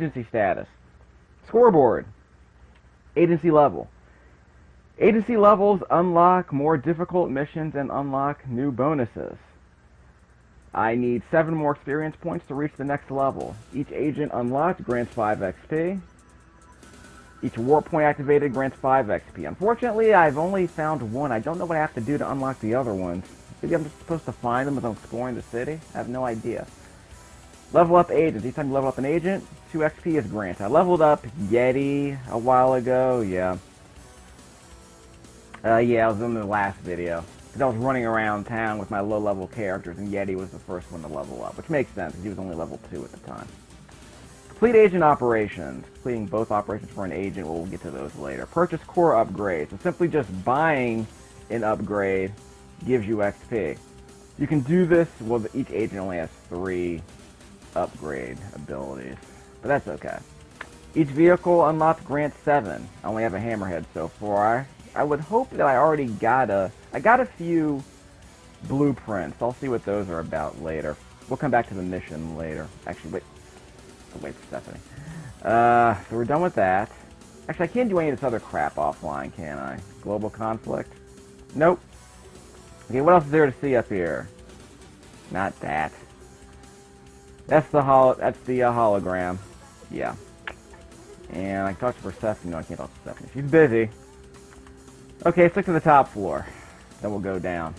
agency status. Scoreboard. Agency level. Agency levels unlock more difficult missions and unlock new bonuses. I need 7 more experience points to reach the next level. Each agent unlocked grants 5 XP. Each warp point activated grants 5 XP. Unfortunately, I've only found one. I don't know what I have to do to unlock the other ones. Maybe I'm just supposed to find them as I'm exploring the city? I have no idea. Level up agents. Each time you level up an agent, 2 XP is granted. I leveled up Yeti a while ago. Yeah. Yeah, I was in the last video. Because I was running around town with my low-level characters, and Yeti was the first one to level up. Which makes sense, because he was only level 2 at the time. Complete agent operations. Completing both operations for an agent, we'll get to those later. Purchase core upgrades. So simply just buying an upgrade gives you XP. You can do this, well, each agent only has 3 upgrade abilities. But that's okay. Each vehicle unlocked grants 7. I only have a hammerhead so far. I would hope that I already got I got a few blueprints. I'll see what those are about later. We'll come back to the mission later. Actually, wait. I'll wait for Stephanie. So we're done with that. Actually, I can't do any of this other crap offline, can I? Global conflict? Nope. Okay, what else is there to see up here? Not that. That's the hologram. Yeah. And I can talk to Persephone. No, I can't talk to Persephone. She's busy. Okay, let's look to the top floor. Then we'll go down.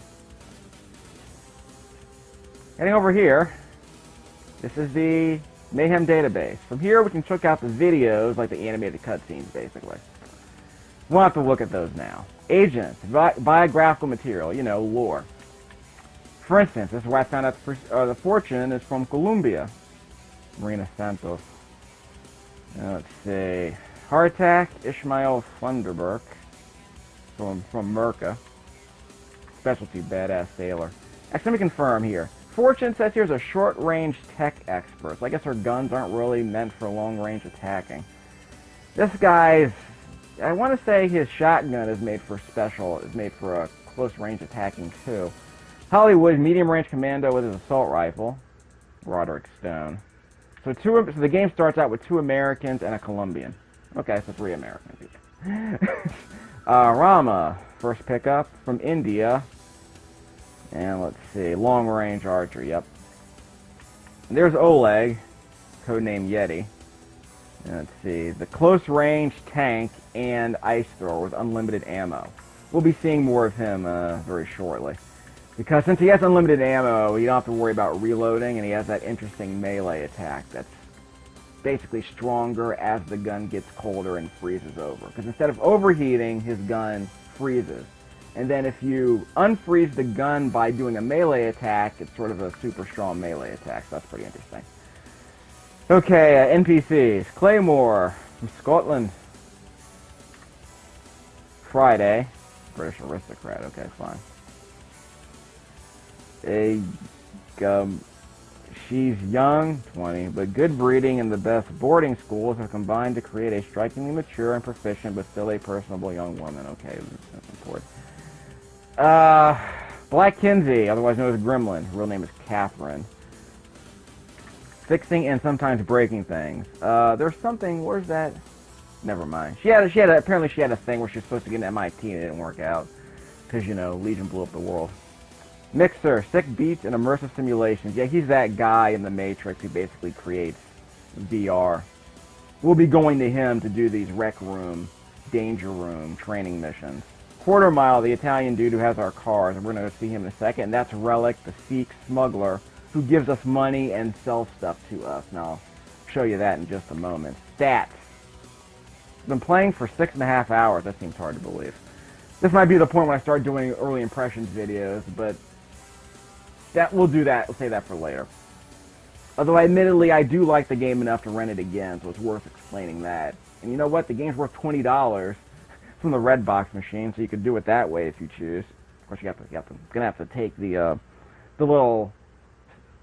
Heading over here. This is the Mayhem database. From here, we can check out the videos, like the animated cutscenes, basically. We'll have to look at those now. Agents, biographical material, you know, lore. For instance, this is where I found out the fortune is from Colombia. Marina Santos. Now, let's see. Heart attack, Ishmael Funderburg. From Merca. Specialty, badass sailor. Actually, let me confirm here. Fortune says here's a short-range tech expert. So I guess her guns aren't really meant for long-range attacking. This guy's... I want to say his shotgun is made for a close-range attacking, too. Hollywood, medium-range commando with his assault rifle. Roderick Stone. So the game starts out with 2 Americans and a Colombian. Okay, so 3 Americans. Rama, first pickup from India. And let's see, long-range archer, yep. And there's Oleg, codenamed Yeti. And let's see, the close-range tank and ice thrower with unlimited ammo. We'll be seeing more of him very shortly. Because since he has unlimited ammo, you don't have to worry about reloading, and he has that interesting melee attack that's basically stronger as the gun gets colder and freezes over. Because instead of overheating, his gun freezes. And then if you unfreeze the gun by doing a melee attack, it's sort of a super strong melee attack, so that's pretty interesting. Okay, NPCs. Claymore from Scotland. Friday. British aristocrat, okay, fine. She's young, 20, but good breeding and the best boarding schools have combined to create a strikingly mature and proficient, but still a personable young woman. Okay, that's important. Black Kinsey, otherwise known as Gremlin. Her real name is Catherine. Fixing and sometimes breaking things. There's something, where's that? Never mind. Apparently she had a thing where she was supposed to get into MIT and it didn't work out. Because, you know, Legion blew up the world. Mixer, sick beats and immersive simulations. Yeah, he's that guy in the Matrix who basically creates VR. We'll be going to him to do these rec room, danger room training missions. Quarter Mile, the Italian dude who has our cars, and we're going to see him in a second. And that's Relic, the Sikh smuggler, who gives us money and sells stuff to us. Now, I'll show you that in just a moment. Stats. I've been playing for 6.5 hours. That seems hard to believe. This might be the point when I start doing early impressions videos, but we'll do that. We'll save that for later. Although, admittedly, I do like the game enough to rent it again, so it's worth explaining that. And you know what? The game's worth $20 from the Redbox machine, so you could do it that way if you choose. Of course, you're gonna have to take the little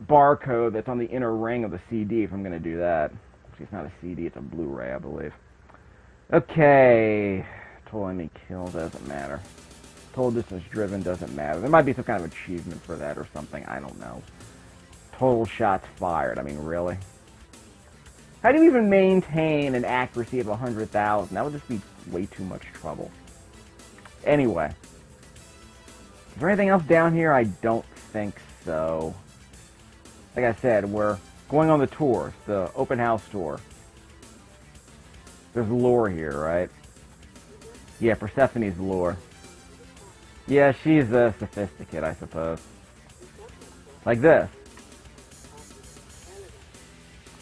barcode that's on the inner ring of the CD if I'm gonna do that. Actually, it's not a CD; it's a Blu-ray, I believe. Okay, total enemy kill doesn't matter. Total distance driven doesn't matter. There might be some kind of achievement for that or something. I don't know. Total shots fired. I mean, really? How do you even maintain an accuracy of 100,000? That would just be way too much trouble. Anyway. Is there anything else down here? I don't think so. Like I said, we're going on the tour, the open house tour. There's lore here, right? Yeah, Persephone's lore. Yeah, she's a sophisticate, I suppose. Like this.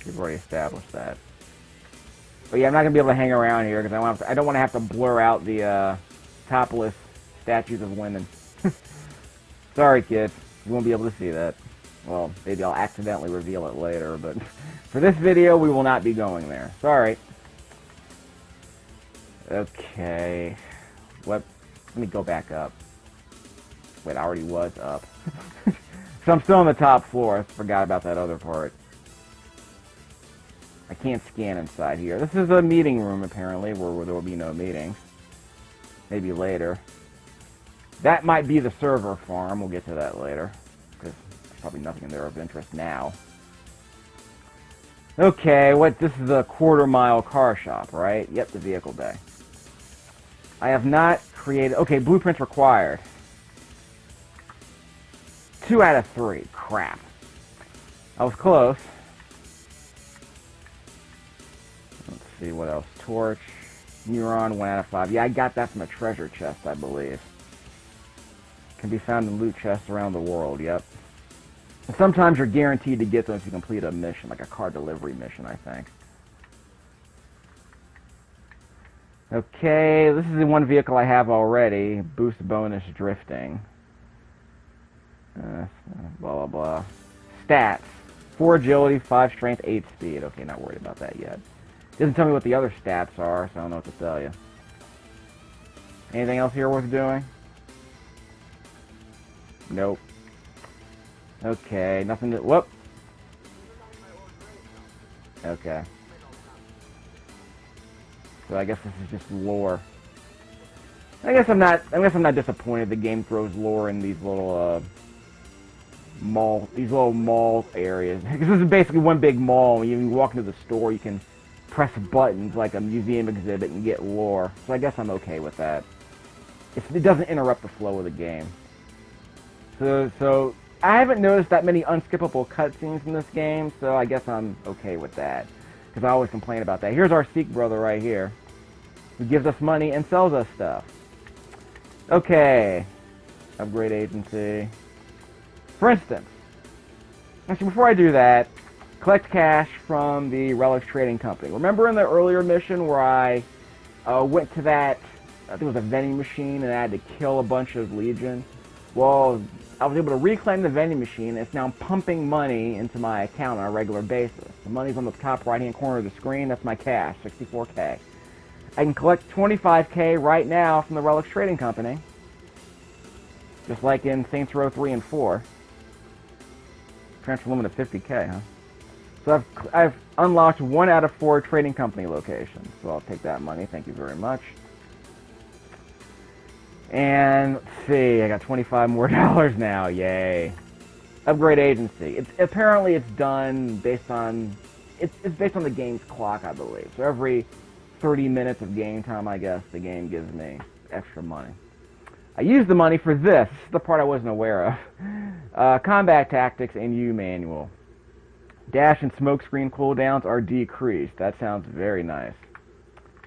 We've already established that. But yeah, I'm not going to be able to hang around here because I don't want to have to blur out the topless statues of women. Sorry, kids. You won't be able to see that. Well, maybe I'll accidentally reveal it later, but for this video, we will not be going there. Sorry. Okay. What? Let me go back up. Wait, I already was up. So I'm still on the top floor. I forgot about that other part. I can't scan inside here. This is a meeting room, apparently, where there will be no meetings. Maybe later. That might be the server farm. We'll get to that later. Because there's probably nothing in there of interest now. Okay, this is the quarter-mile car shop, right? Yep, the vehicle bay. I have not created... Okay, blueprints required. 2 out of 3. Crap. I was close. Let's see, what else? Torch. Neuron, 1 out of 5. Yeah, I got that from a treasure chest, I believe. Can be found in loot chests around the world, yep. And sometimes you're guaranteed to get them if you complete a mission, like a car delivery mission, I think. Okay, this is the one vehicle I have already. Boost bonus drifting. Blah, blah, blah. Stats. 4 agility, 5 strength, 8 speed. Okay, not worried about that yet. Doesn't tell me what the other stats are, so I don't know what to tell you. Anything else here worth doing? Nope. Okay, nothing to... Whoop! Okay. So I guess this is just lore. I guess I'm not disappointed the game throws lore in these little mall areas. Because this is basically one big mall. When you walk into the store, you can press buttons like a museum exhibit and get lore. So I guess I'm okay with that. It doesn't interrupt the flow of the game. So I haven't noticed that many unskippable cutscenes in this game, so I guess I'm okay with that. Because I always complain about that. Here's our Sikh brother right here, who gives us money and sells us stuff. Okay. Upgrade agency. For instance, actually before I do that, collect cash from the Relics Trading Company. Remember in the earlier mission where I went to that, I think it was a vending machine, and I had to kill a bunch of Legion? Well, I was able to reclaim the vending machine, and it's now pumping money into my account on a regular basis. The money's on the top right-hand corner of the screen. That's my cash, 64K. I can collect 25K right now from the Relics Trading Company, just like in Saints Row 3 and 4. Transfer limit of 50K, huh? So I've unlocked 1 out of 4 trading company locations. So I'll take that money. Thank you very much. And let's see, I got $25 more now. Yay! Upgrade agency. Apparently it's done based on it's based on the game's clock, I believe. So every 30 minutes of game time, I guess the game gives me extra money. I used the money for this. This is the part I wasn't aware of. Combat tactics and U manual. Dash and smokescreen cooldowns are decreased. That sounds very nice.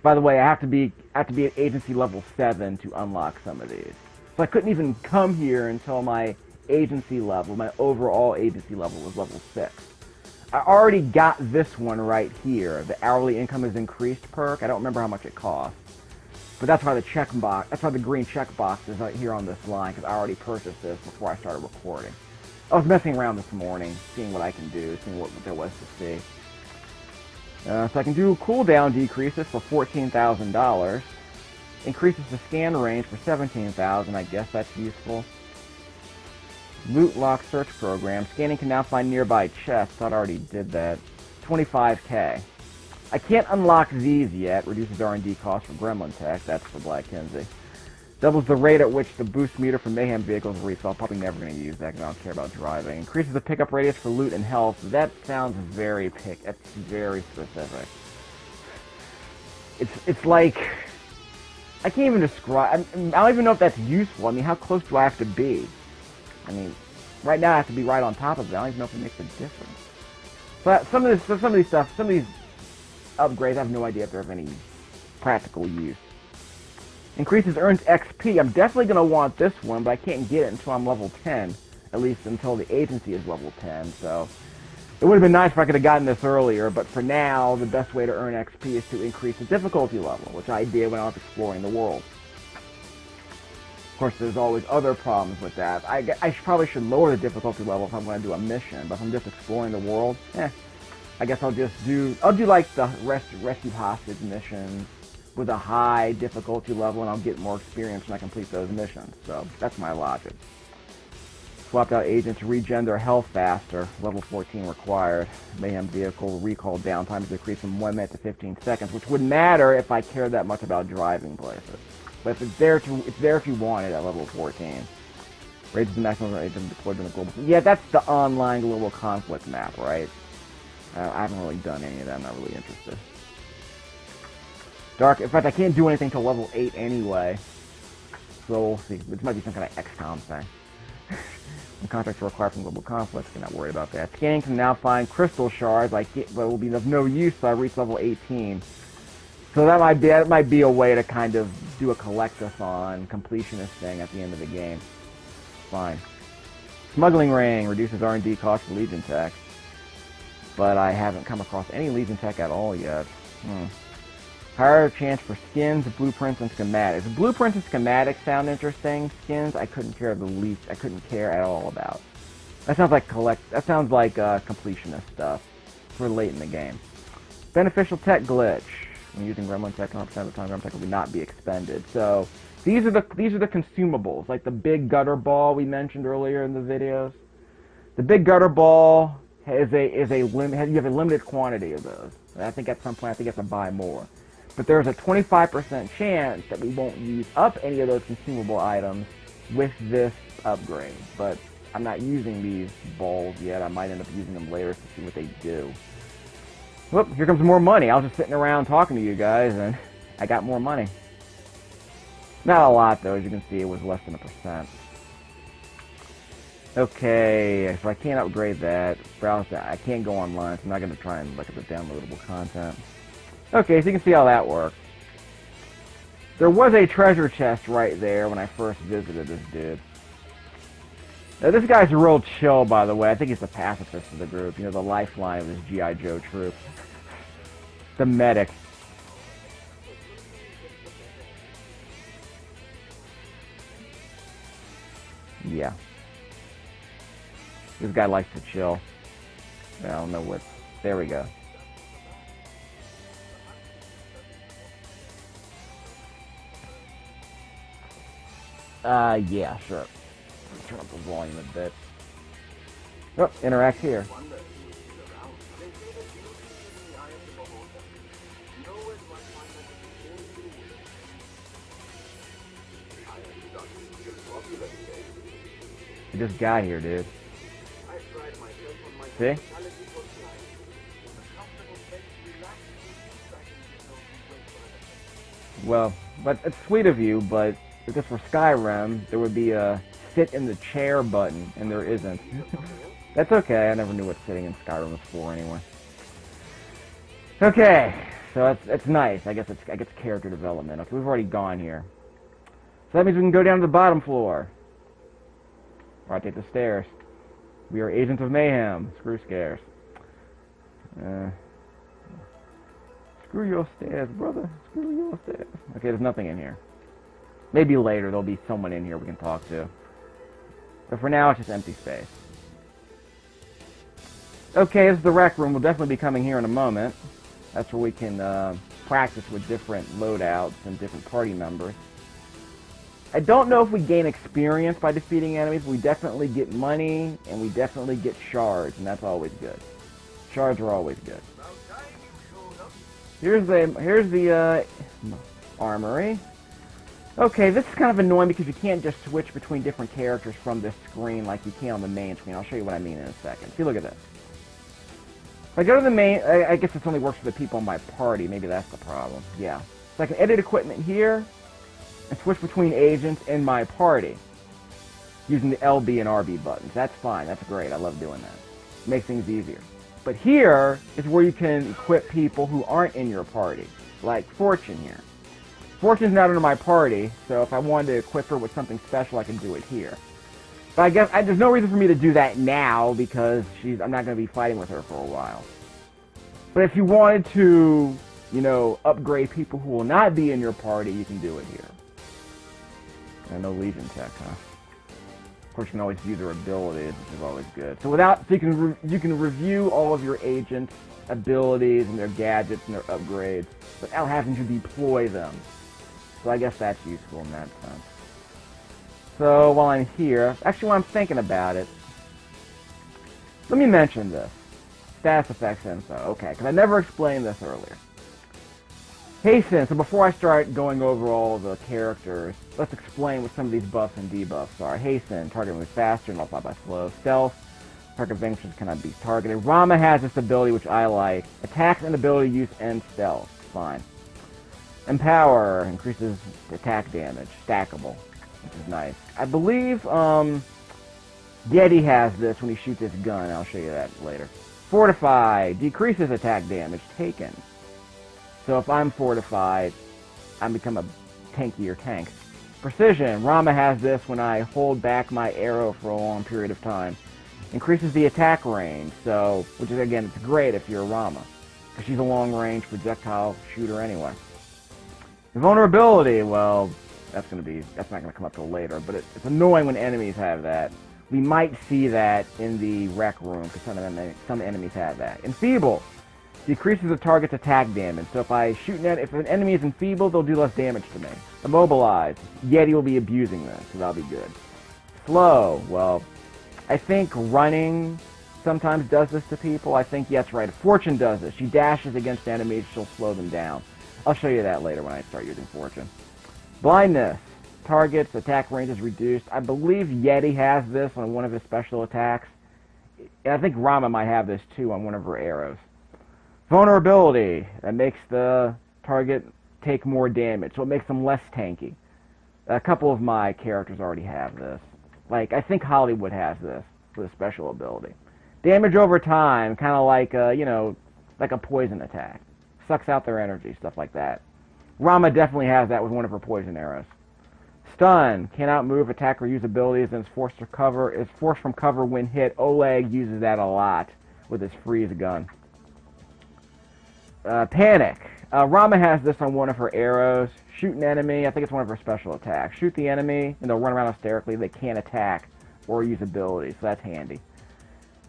By the way, I have to be at agency level 7 to unlock some of these. So I couldn't even come here until my agency level, my overall agency level was level 6. I already got this one right here. The hourly income is increased perk. I don't remember how much it costs. But that's why the green checkbox is right here on this line, because I already purchased this before I started recording. I was messing around this morning, seeing what I can do, seeing what there was to see. So I can do cooldown decreases for $14,000. Increases the scan range for $17,000. I guess that's useful. Loot lock search program. Scanning can now find nearby chests. Thought I already did that. 25K. I can't unlock these yet. Reduces R&D cost for Gremlin Tech. That's for Black Kinsey. Doubles the rate at which the boost meter for Mayhem vehicles refill. I'm probably never going to use that because I don't care about driving. Increases the pickup radius for loot and health. That sounds very that's very specific. It's like, I can't even describe. I don't even know if that's useful. I mean, how close do I have to be? I mean, right now I have to be right on top of it. I don't even know if it makes a difference. But some of these upgrades, I have no idea if they have any practical use. Increases earned XP. I'm definitely going to want this one, but I can't get it until I'm level 10. At least until the agency is level 10, so... It would have been nice if I could have gotten this earlier, but for now, the best way to earn XP is to increase the difficulty level, which I did when I was exploring the world. Of course, there's always other problems with that. I probably should lower the difficulty level if I'm going to do a mission, but if I'm just exploring the world, I guess I'll do like the rescue hostage missions with a high difficulty level, and I'll get more experience when I complete those missions. So that's my logic. Swapped out agents to regen their health faster. Level 14 required. Mayhem vehicle recall downtime is decreased from 1 minute to 15 seconds, which would matter if I cared that much about driving places. But if it's there if you want it at level 14. Raises the maximum agent deployed in the global. Yeah, that's the online global conflict map, right? I haven't really done any of that. I'm not really interested. Dark. In fact, I can't do anything till level 8 anyway. So we'll see. This might be some kind of XCOM thing. The contracts are required from global conflicts. I'm not worried about that. Scanning can now find crystal shards, but it will be of no use till I reach level 18. So that might be a way to kind of do a collectathon, completionist thing at the end of the game. Fine. Smuggling ring reduces R&D costs for Legion tech, but I haven't come across any Legion tech at all yet. Higher chance for skins, blueprints, and schematics. Blueprints and schematics sound interesting. Skins, I couldn't care the least. I couldn't care at all about. That sounds like completionist stuff for late in the game. Beneficial tech glitch. When using Gremlin tech, 100% of the time Gremlin tech will not be expended. So these are the consumables, like the big gutter ball we mentioned earlier in the videos. The big gutter ball you have a limited quantity of those. And I think at some point I have to buy more. But there's a 25% chance that we won't use up any of those consumable items with this upgrade. But I'm not using these balls yet. I might end up using them later to see what they do. Whoop, here comes more money. I was just sitting around talking to you guys, and I got more money. Not a lot, though. As you can see, it was less than 1%. Okay, so I can't upgrade that. Browse that. I can't go online, so I'm not going to try and look at the downloadable content. Okay, so you can see how that works. There was a treasure chest right there when I first visited this dude. Now, this guy's real chill, by the way. I think he's the pacifist of the group. You know, the lifeline of this G.I. Joe troop. The medic. Yeah. This guy likes to chill. I don't know what... There we go. Yeah, sure. Turn up the volume a bit. Oh, interact here. You just got here, dude. See? Well, but it's sweet of you, but if this were Skyrim, there would be a sit in the chair button, and there isn't. That's okay, I never knew what sitting in Skyrim was for anyway. Okay, so that's nice. I guess it's character development. Okay, we've already gone here. So that means we can go down to the bottom floor. Or I take the stairs. We are Agents of Mayhem. Screw scares. Screw your stairs, brother. Screw your stairs. Okay, there's nothing in here. Maybe later there'll be someone in here we can talk to. But for now, it's just empty space. Okay, this is the rec room. We'll definitely be coming here in a moment. That's where we can practice with different loadouts and different party members. I don't know if we gain experience by defeating enemies. We definitely get money, and we definitely get shards, and that's always good. Shards are always good. Here's the armory. Okay, this is kind of annoying because you can't just switch between different characters from this screen like you can on the main screen. I'll show you what I mean in a second. See, look at this. If I go to the main, I guess this only works for the people in my party. Maybe that's the problem. Yeah. So I can edit equipment here and switch between agents in my party using the LB and RB buttons. That's fine. That's great. I love doing that. Makes things easier. But here is where you can equip people who aren't in your party, like Fortune here. Fortune's not under my party, so if I wanted to equip her with something special, I can do it here. But I guess there's no reason for me to do that now because I'm not going to be fighting with her for a while. But if you wanted to, you know, upgrade people who will not be in your party, you can do it here. And no Legion tech, huh? Of course, you can always view their abilities, which is always good. So you can review all of your agents' abilities and their gadgets and their upgrades without having to deploy them. So I guess that's useful in that sense. So while I'm here, actually while I'm thinking about it, let me mention this. Status effects info. Okay, because I never explained this earlier. Hasten. So before I start going over all the characters, let's explain what some of these buffs and debuffs are. Hasten. Target moves faster and multiplied by slow. Stealth. Target functions cannot be targeted. Rama has this ability which I like. Attacks and ability use and stealth. Fine. Empower increases attack damage, stackable, which is nice. I believe Yeti has this when he shoots his gun. I'll show you that later. Fortify decreases attack damage taken. So if I'm fortified, I become a tankier tank. Precision. Rama has this when I hold back my arrow for a long period of time. Increases the attack range, so which is again it's great if you're a Rama, because she's a long range projectile shooter anyway. Vulnerability, well, that's not going to come up till later, but it's annoying when enemies have that. We might see that in the rec room, because some enemies have that. Enfeeble decreases the target's attack damage, so if if an enemy is enfeebled, they'll do less damage to me. Immobilize, Yeti will be abusing this, so that'll be good. Slow, well, I think running sometimes does this to people. I think, yeah, that's right. Fortune does this. She dashes against enemies, she'll slow them down. I'll show you that later when I start using Fortune. Blindness. Target's attack range is reduced. I believe Yeti has this on one of his special attacks. And I think Rama might have this too on one of her arrows. Vulnerability. That makes the target take more damage, so it makes them less tanky. A couple of my characters already have this. Like, I think Hollywood has this with a special ability. Damage over time, kind of like, like a poison attack. Sucks out their energy, stuff like that. Rama definitely has that with one of her poison arrows. Stun. Cannot move, attack, or use abilities, and is forced from cover when hit. Oleg uses that a lot with his freeze gun. Panic. Rama has this on one of her arrows. Shoot an enemy. I think it's one of her special attacks. Shoot the enemy, and they'll run around hysterically. They can't attack or use abilities, so that's handy.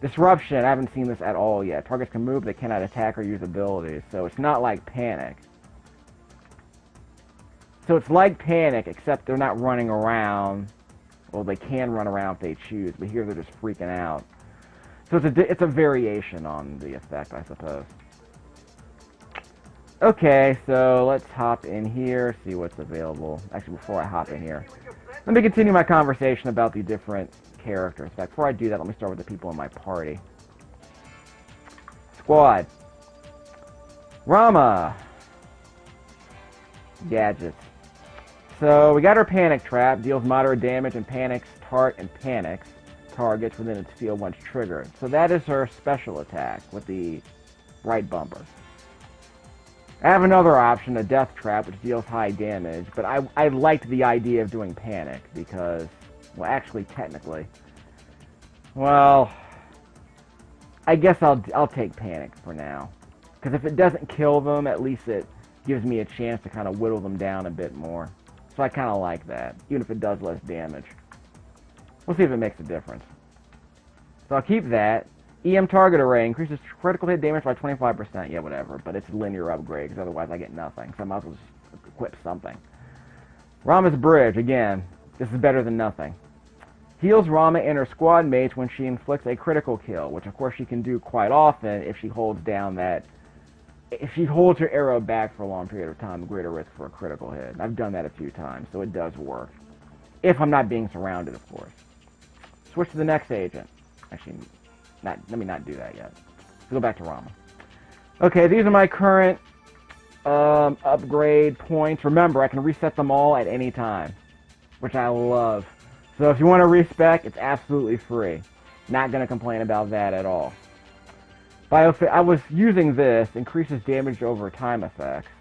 Disruption. I haven't seen this at all yet. Targets can move, they cannot attack or use abilities, so it's not like Panic. So it's like Panic, except they're not running around. Well, they can run around if they choose, but here they're just freaking out. So it's a variation on the effect, I suppose. Okay, so let's hop in here, see what's available. Actually, before I hop in here, let me continue my conversation about the different characters. In fact, before I do that, let me start with the people in my party. Squad. Rama. Gadgets. So we got our Panic Trap, deals moderate damage and panics targets within its field once triggered. So that is her special attack with the right bumper. I have another option, a Death Trap, which deals high damage, but I liked the idea of doing Panic because, well, actually, technically, well, I guess I'll take Panic for now, because if it doesn't kill them, at least it gives me a chance to kind of whittle them down a bit more. So I kind of like that, even if it does less damage. We'll see if it makes a difference. So I'll keep that. EM target array increases critical hit damage by 25%. Yeah, whatever, but it's a linear upgrade, because otherwise I get nothing. So I might as well just equip something. Rama's Bridge, again, this is better than nothing. Heals Rama and her squad mates when she inflicts a critical kill, which of course she can do quite often if she holds down that if she holds her arrow back for a long period of time, greater risk for a critical hit. I've done that a few times, so it does work. If I'm not being surrounded, of course. Switch to the next agent. Actually, let me not do that yet. Go back to Rama. Okay, these are my current upgrade points. Remember, I can reset them all at any time, which I love. So if you want to respec, it's absolutely free. Not going to complain about that at all. I was using this, increases damage over time effects.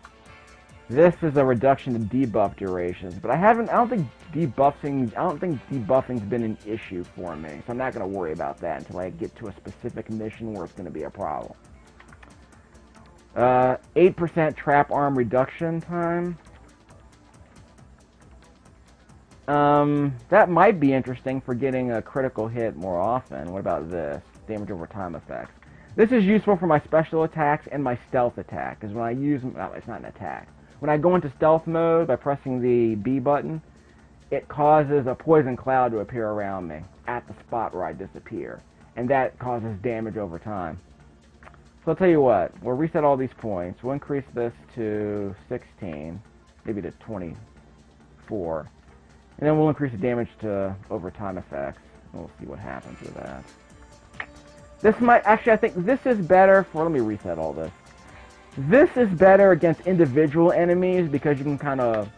This is a reduction in debuff durations, but I don't think debuffing's been an issue for me, so I'm not going to worry about that until I get to a specific mission where it's going to be a problem. 8% trap arm reduction time. That might be interesting for getting a critical hit more often. What about this? Damage over time effects. This is useful for my special attacks and my stealth attack, because when I use... Well, it's not an attack. When I go into stealth mode by pressing the B button, it causes a poison cloud to appear around me at the spot where I disappear, and that causes damage over time. So I'll tell you what, we'll reset all these points. We'll increase this to 16, maybe to 24, and then we'll increase the damage to over time effects, and we'll see what happens with that. This might, actually I think this is better for, let me reset all this. This is better against individual enemies because you can kind of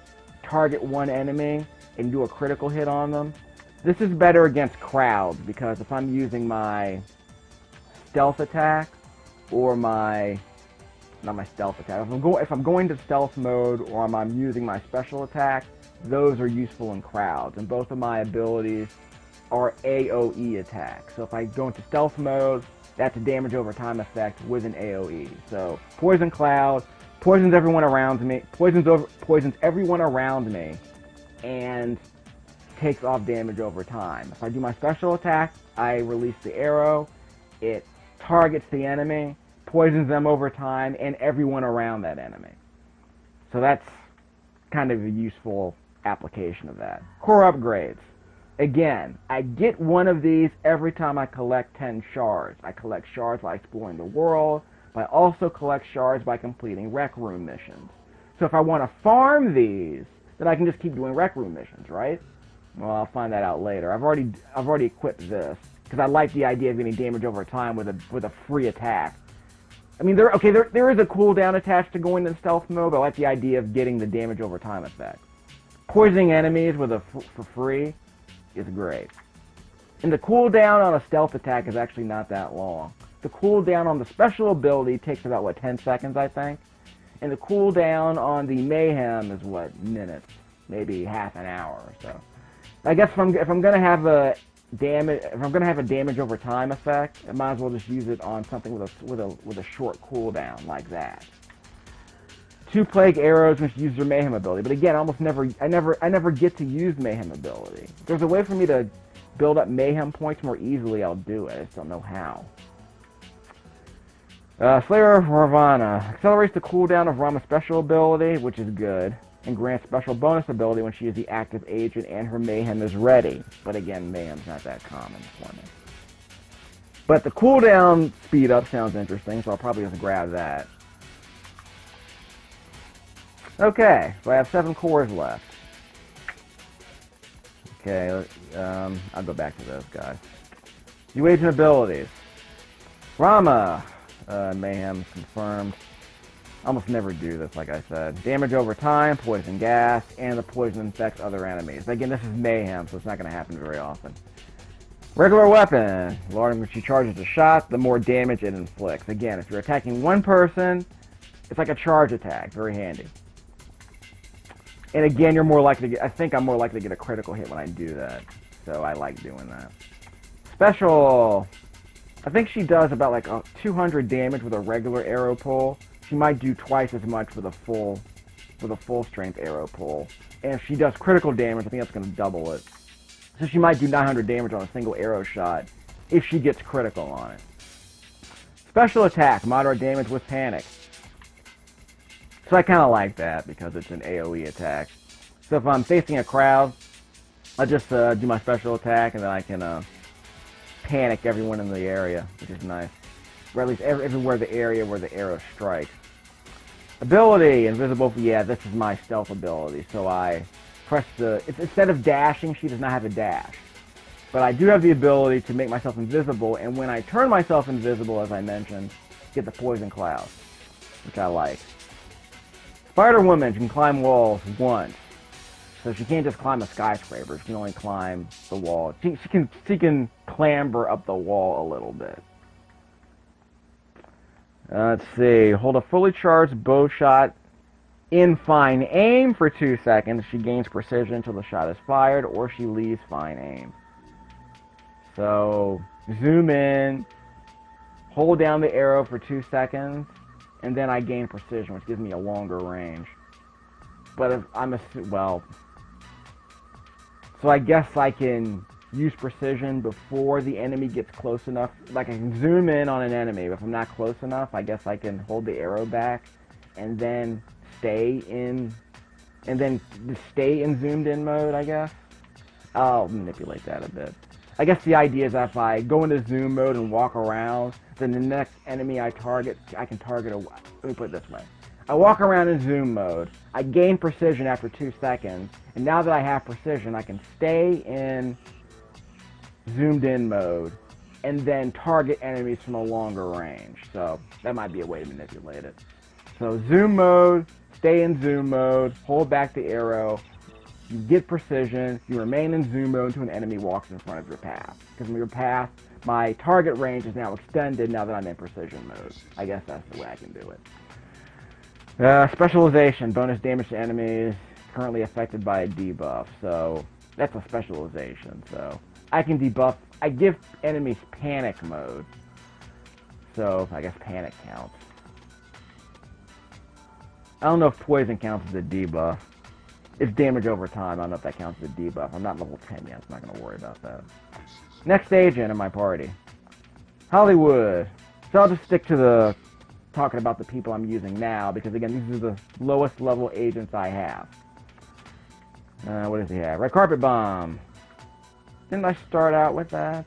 target one enemy and do a critical hit on them. This is better against crowds because if I'm using my stealth attack or not my stealth attack, if I'm going to stealth mode or I'm using my special attack, those are useful in crowds, and both of my abilities are AoE attacks. So if I go into stealth mode, that's a damage over time effect with an AoE. So poison cloud poisons everyone around me, poisons everyone around me, and takes off damage over time. If I do my special attack, I release the arrow, it targets the enemy, poisons them over time, and everyone around that enemy. So that's kind of a useful application of that. Core upgrades. Again, I get one of these every time I collect 10 shards. I collect shards by exploring the world, but I also collect shards by completing Rec Room missions. So if I want to farm these, then I can just keep doing Rec Room missions, right? Well, I'll find that out later. I've already equipped this because I like the idea of getting damage over time with a free attack. I mean, there is a cooldown attached to going into stealth mode, but I like the idea of getting the damage over time effect. Poisoning enemies for free is great. And the cooldown on a stealth attack is actually not that long. The cooldown on the special ability takes about, what, 10 seconds, I think? And the cooldown on the Mayhem is, what, minutes? Maybe half an hour or so. I guess if I'm gonna have a damage over time effect, I might as well just use it on something with a short cooldown like that. 2 plague arrows which use their Mayhem ability, but again, I never get to use Mayhem ability. If there's a way for me to build up Mayhem points more easily, I'll do it. I just don't know how. Slayer of Ravana accelerates the cooldown of Rama's special ability, which is good, and grants special bonus ability when she is the active agent and her Mayhem is ready. But again, Mayhem's not that common for me. But the cooldown speed up sounds interesting, so I'll probably just grab that. Okay, so I have 7 cores left. Okay, I'll go back to those guys. New agent abilities. Rama, Mayhem confirmed. Almost never do this, like I said. Damage over time, poison gas, and the poison infects other enemies. Again, this is Mayhem, so it's not going to happen very often. Regular weapon. The longer she charges a shot, the more damage it inflicts. Again, if you're attacking one person, it's like a charge attack. Very handy. And again, you're more likely to get, I think I'm more likely to get a critical hit when I do that. So I like doing that. Special. I think she does about like 200 damage with a regular arrow pull. She might do twice as much with a full strength arrow pull. And if she does critical damage, I think that's going to double it. So she might do 900 damage on a single arrow shot if she gets critical on it. Special attack, moderate damage with panic. So I kind of like that because it's an AoE attack. So if I'm facing a crowd, I just do my special attack and then I can panic everyone in the area, which is nice. Or at least everywhere the area where the arrow strikes. Ability, invisible. Yeah, this is my stealth ability. So I press the... Instead of dashing, she does not have a dash. But I do have the ability to make myself invisible, and when I turn myself invisible, as I mentioned, get the poison cloud, which I like. Spider-Woman can climb walls once. So she can't just climb a skyscraper, she can only climb the wall. She can clamber up the wall a little bit. Let's see. Hold a fully charged bow shot in fine aim for 2 seconds. She gains precision until the shot is fired, or she leaves fine aim. So, zoom in, hold down the arrow for 2 seconds, and then I gain precision, which gives me a longer range. But if I'm well, so I guess I can use precision before the enemy gets close enough. Like I can zoom in on an enemy, but if I'm not close enough, I guess I can hold the arrow back and then stay in zoomed in mode, I guess. I'll manipulate that a bit. I guess the idea is that if I go into zoom mode and walk around, then the next enemy I target, I can target let me put it this way. I walk around in zoom mode, I gain precision after 2 seconds, and now that I have precision, I can stay in zoomed in mode and then target enemies from a longer range. So that might be a way to manipulate it. So zoom mode, stay in zoom mode, hold back the arrow, you get precision, you remain in zoom mode until an enemy walks in front of your path. Because from your path, my target range is now extended now that I'm in precision mode. I guess that's the way I can do it. Specialization, bonus damage to enemies currently affected by a debuff. So that's a specialization. So I can debuff, I give enemies panic mode. So I guess panic counts. I don't know if poison counts as a debuff. It's damage over time. I don't know if that counts as a debuff. I'm not level 10 yet. I'm not going to worry about that. Next agent in my party. Hollywood. So I'll just stick to the talking about the people I'm using now, because again, these are the lowest level agents I have. What does he have? Red Carpet Bomb. Didn't I start out with that?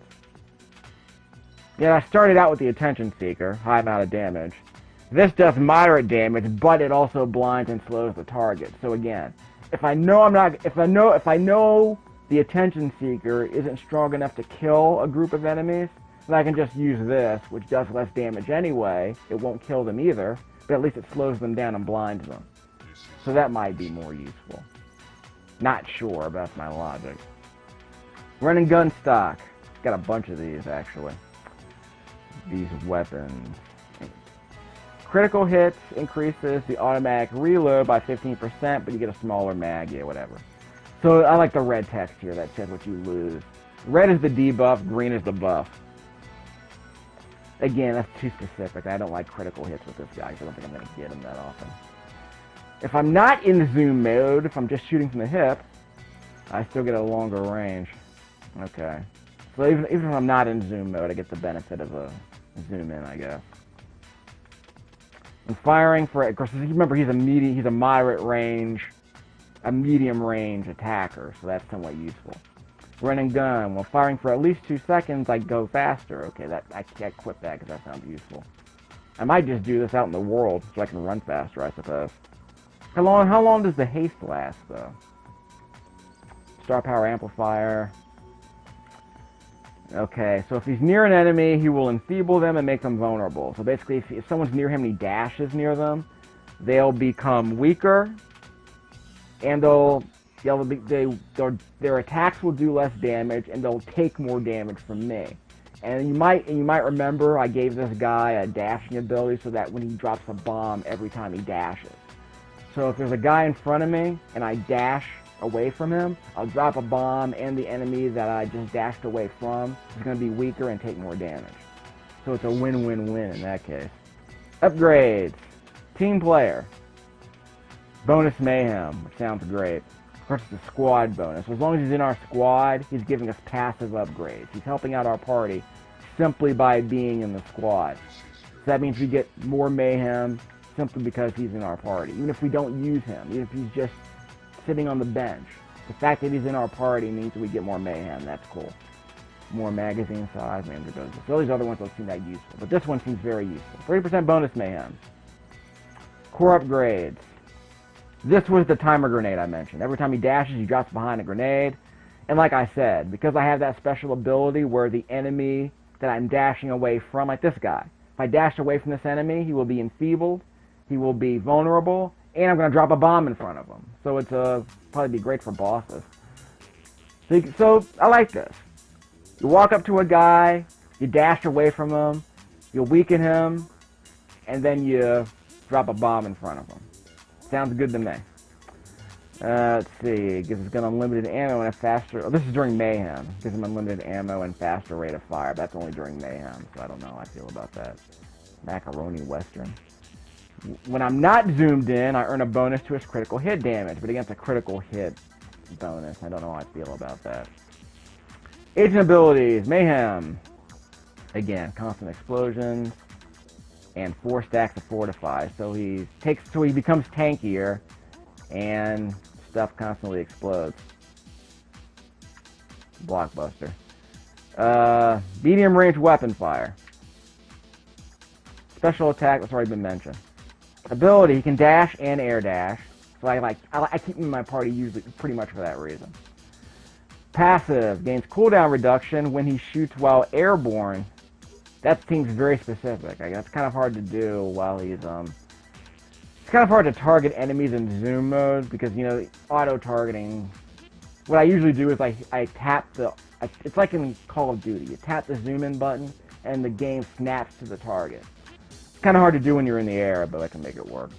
Yeah, I started out with the Attention Seeker. High amount of damage. This does moderate damage, but it also blinds and slows the target. So again, if I know the Attention Seeker isn't strong enough to kill a group of enemies, then I can just use this, which does less damage anyway. It won't kill them either, but at least it slows them down and blinds them. So that might be more useful. Not sure, but that's my logic. Run and gun stock. Got a bunch of these, actually. These weapons. Critical hits increases the automatic reload by 15%, but you get a smaller mag, yeah, whatever. So I like the red text here that says what you lose. Red is the debuff, green is the buff. Again, that's too specific. I don't like critical hits with this guy, because I don't think I'm going to get him that often. If I'm not in zoom mode, if I'm just shooting from the hip, I still get a longer range. Okay. So even if I'm not in zoom mode, I get the benefit of a zoom in, I guess. And firing for, of course, remember he's a moderate range, a medium range attacker, so that's somewhat useful. Run and gun. While firing for at least 2 seconds, I go faster. Okay, I can't equip that because that sounds useful. I might just do this out in the world so I can run faster, I suppose. How long does the haste last, though? Star power amplifier. Okay, so if he's near an enemy, he will enfeeble them and make them vulnerable. So basically, if someone's near him and he dashes near them, they'll become weaker, and their attacks will do less damage, and they'll take more damage from me. And you might remember I gave this guy a dashing ability so that when he drops a bomb every time he dashes. So if there's a guy in front of me and I dash away from him, I'll drop a bomb, and the enemy that I just dashed away from is going to be weaker and take more damage. So it's a win-win-win in that case. Upgrades. Team player. Bonus Mayhem, which sounds great. Of course, it's a squad bonus. As long as he's in our squad, he's giving us passive upgrades. He's helping out our party simply by being in the squad. So that means we get more Mayhem simply because he's in our party. Even if we don't use him, even if he's just sitting on the bench, the fact that he's in our party means that we get more Mayhem. That's cool. More magazine size, maybe it goes. So all these other ones don't seem that useful, but this one seems very useful. 30% bonus Mayhem. Core upgrades. This was the timer grenade I mentioned. Every time he dashes, he drops behind a grenade. And like I said, because I have that special ability where the enemy that I'm dashing away from, like this guy, if I dash away from this enemy, he will be enfeebled, he will be vulnerable, and I'm going to drop a bomb in front of him. So it's probably be great for bosses. So I like this. You walk up to a guy, you dash away from him, you weaken him, and then you drop a bomb in front of him. Sounds good to me. Let's see. It gives us unlimited ammo and a faster... Oh, this is during Mayhem. It gives him unlimited ammo and faster rate of fire. But that's only during Mayhem, so I don't know how I feel about that. Macaroni Western. When I'm not zoomed in, I earn a bonus to his critical hit damage. But against a critical hit bonus, I don't know how I feel about that. Agent abilities. Mayhem. Again, constant explosions. And 4 stacks of fortify. So he becomes tankier. And stuff constantly explodes. Blockbuster. Medium range weapon fire. Special attack, that's already been mentioned. Ability, he can dash and air dash. So I keep him in my party usually pretty much for that reason. Passive, gains cooldown reduction when he shoots while airborne. That seems very specific. That's kind of hard to do while he's It's kind of hard to target enemies in zoom mode because, you know, auto-targeting. What I usually do is I tap it's like in Call of Duty. You tap the zoom in button and the game snaps to the target. It's kind of hard to do when you're in the air, but I can make it work.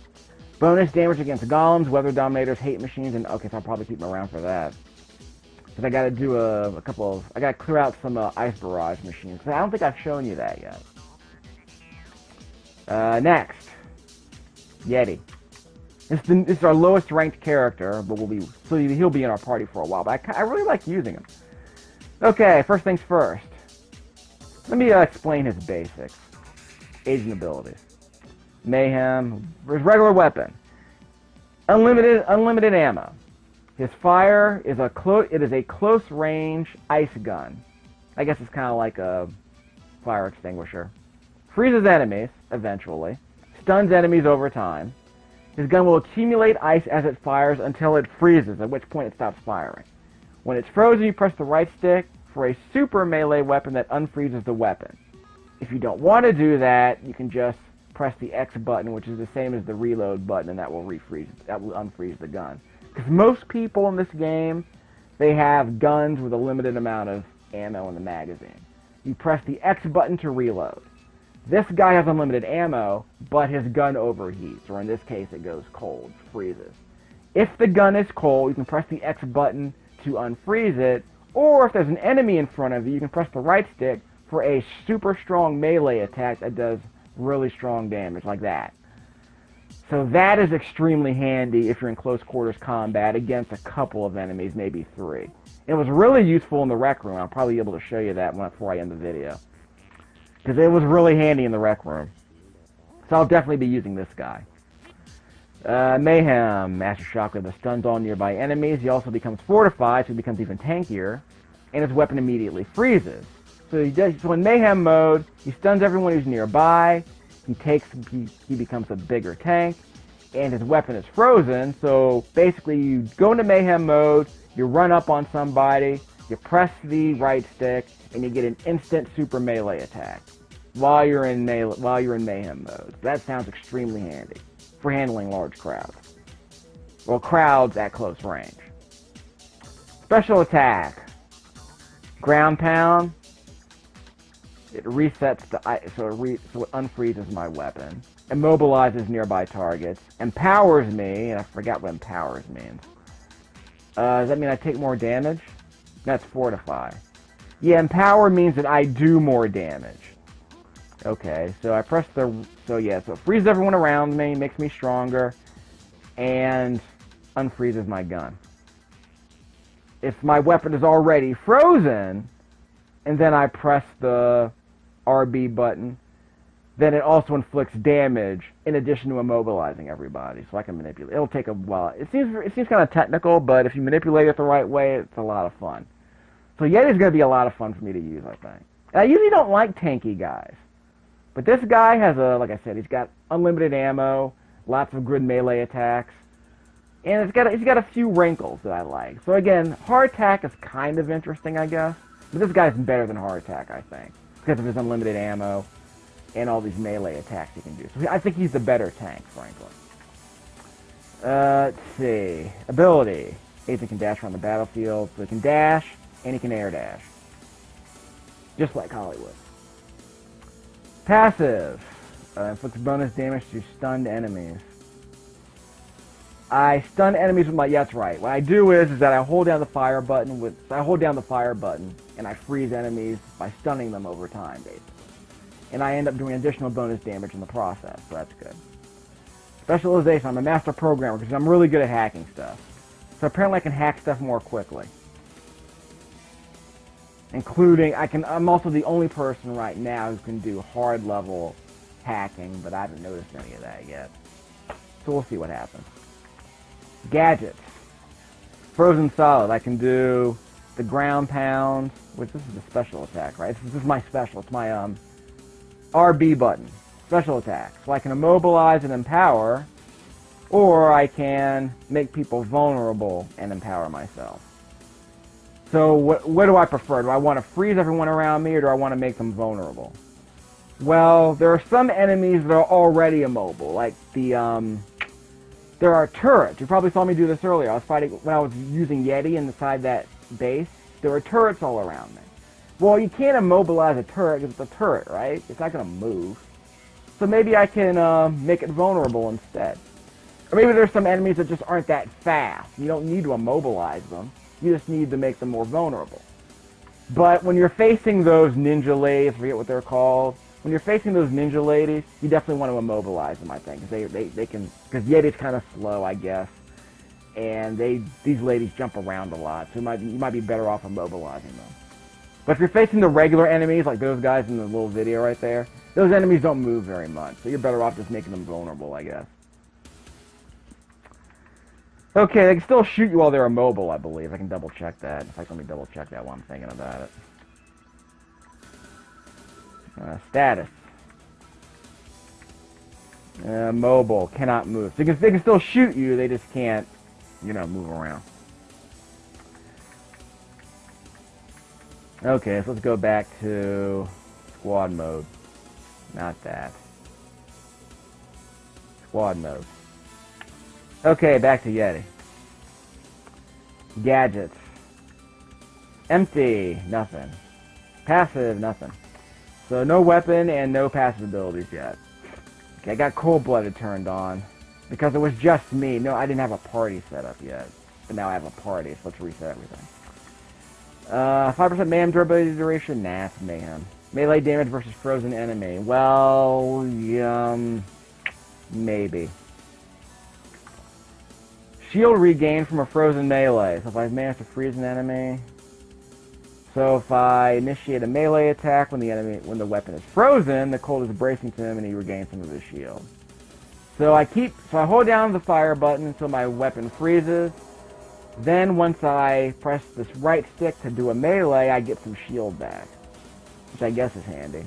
Bonus damage against golems, weather dominators, hate machines, and okay, so I'll probably keep them around for that. Because I gotta do I gotta clear out some ice barrage machines. I don't think I've shown you that yet. Next. Yeti. This is our lowest ranked character, but he'll be in our party for a while. But I really like using him. Okay, first things first. Let me explain his basics. Agent abilities. Mayhem. His regular weapon. Unlimited ammo. His fire is a close range ice gun. I guess it's kind of like a fire extinguisher. Freezes enemies eventually. Stuns enemies over time. His gun will accumulate ice as it fires until it freezes, at which point it stops firing. When it's frozen, you press the right stick for a super melee weapon that unfreezes the weapon. If you don't want to do that, you can just press the X button, which is the same as the reload button, and that will unfreeze the gun. Because most people in this game, they have guns with a limited amount of ammo in the magazine. You press the X button to reload. This guy has unlimited ammo, but his gun overheats, or in this case, it goes cold, freezes. If the gun is cold, you can press the X button to unfreeze it, or if there's an enemy in front of you, you can press the right stick for a super strong melee attack that does really strong damage, like that. So that is extremely handy if you're in close quarters combat against a couple of enemies, maybe 3. It was really useful in the rec room. I'll probably be able to show you that before I end the video. Because it was really handy in the rec room. So I'll definitely be using this guy. Mayhem. Master Shockwave that stuns all nearby enemies. He also becomes fortified, so he becomes even tankier. And his weapon immediately freezes. So in Mayhem mode, he stuns everyone who's nearby. He becomes a bigger tank. And his weapon is frozen. So basically you go into Mayhem mode, you run up on somebody, you press the right stick, and you get an instant super melee attack while you're in Mayhem mode. That sounds extremely handy for handling large crowds. Well, crowds at close range. Special attack. Ground pound. It resets so it unfreezes my weapon. Immobilizes nearby targets. Empowers me, and I forgot what empowers means. Does that mean I take more damage? That's fortify. Yeah, empower means that I do more damage. Okay, so I press so it freezes everyone around me, makes me stronger, and unfreezes my gun. If my weapon is already frozen, and then I press the RB button, then it also inflicts damage in addition to immobilizing everybody, so I can manipulate. It'll take a while. It seems kind of technical, but if you manipulate it the right way, it's a lot of fun. So Yeti's going to be a lot of fun for me to use, I think. And I usually don't like tanky guys. But this guy has like I said, he's got unlimited ammo, lots of good melee attacks, and it's got a few wrinkles that I like. So again, hard attack is kind of interesting, I guess, but this guy's better than hard attack, I think, because of his unlimited ammo and all these melee attacks he can do. So I think he's the better tank, frankly. Let's see. Ability. Agent can dash around the battlefield, so he can dash and he can air dash, just like Hollywood. Passive. Inflicts bonus damage to stunned enemies. I stun enemies with my, yeah, that's right. What I do is that I hold down the fire button and I freeze enemies by stunning them over time, basically. And I end up doing additional bonus damage in the process, so that's good. Specialization. I'm a master programmer because I'm really good at hacking stuff. So apparently I can hack stuff more quickly. Including, I'm also the only person right now who can do hard level hacking, but I haven't noticed any of that yet. So we'll see what happens. Gadgets. Frozen Solid. I can do the ground pound, which this is the special attack, right? This is my special. It's my RB button. Special attack. So I can immobilize and empower, or I can make people vulnerable and empower myself. So what do I prefer? Do I want to freeze everyone around me, or do I want to make them vulnerable? Well, there are some enemies that are already immobile, like there are turrets. You probably saw me do this earlier. I was fighting when I was using Yeti inside that base. There were turrets all around me. Well, you can't immobilize a turret because it's a turret, right? It's not going to move. So maybe I can make it vulnerable instead. Or maybe there's some enemies that just aren't that fast. You don't need to immobilize them. You just need to make them more vulnerable. But when you're facing those ninja ladies, I forget what they're called. When you're facing those ninja ladies, you definitely want to immobilize them, I think, because they can, because Yeti's kind of slow, I guess, and these ladies jump around a lot, so you might be better off immobilizing them. But if you're facing the regular enemies, like those guys in the little video right there, those enemies don't move very much, so you're better off just making them vulnerable, I guess. Okay, they can still shoot you while they're immobile, I believe. I can double check that. In fact, let me double check that while I'm thinking about it. Status. Mobile, cannot move. So they can still shoot you, they just can't, move around. Okay, so let's go back to squad mode. Not that. Squad mode. Okay, back to Yeti. Gadgets. Empty, nothing. Passive, nothing. So no weapon and no passive abilities yet. Okay, I got Cold-Blooded turned on because it was just me. No, I didn't have a party set up yet. But now I have a party, so let's reset everything. 5% Mayhem durability duration? Nah, it's Mayhem. Melee damage versus frozen enemy. Well, maybe. Shield regain from a frozen melee. So if I manage to freeze an enemy... So if I initiate a melee attack when the weapon is frozen, the cold is bracing to him and he regains some of his shield. So I hold down the fire button until my weapon freezes. Then once I press this right stick to do a melee, I get some shield back, which I guess is handy.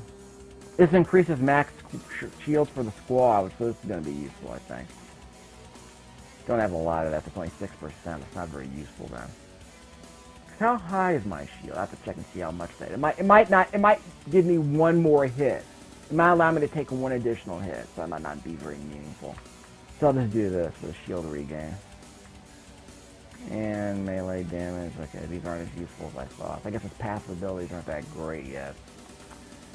This increases max shields for the squad, so this is going to be useful, I think. Don't have a lot of that. It's only 6%. It's not very useful then. How high is my shield? I have to check and see how much that. It might give me one more hit. It might allow me to take one additional hit, so that might not be very meaningful. So I'll just do this with a shield regain. And melee damage. Okay, these aren't as useful as I thought. I guess his passive abilities aren't that great yet.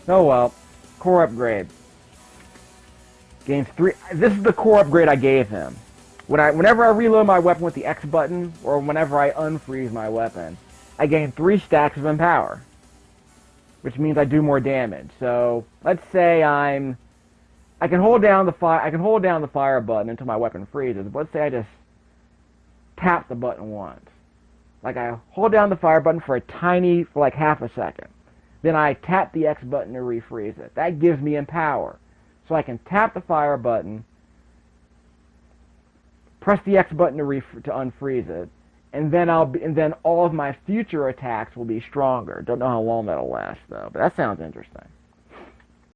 Oh well. Core upgrade. Gains 3. This is the core upgrade I gave him. Whenever I reload my weapon with the X button, or whenever I unfreeze my weapon, I gain 3 stacks of Empower, which means I do more damage. So let's say I can hold down the fire button until my weapon freezes. But let's say I just tap the button once. Like I hold down the fire button for like half a second. Then I tap the X button to refreeze it. That gives me Empower. So I can tap the fire button, press the X button to unfreeze it, and then all of my future attacks will be stronger. Don't know how long that'll last though, but that sounds interesting.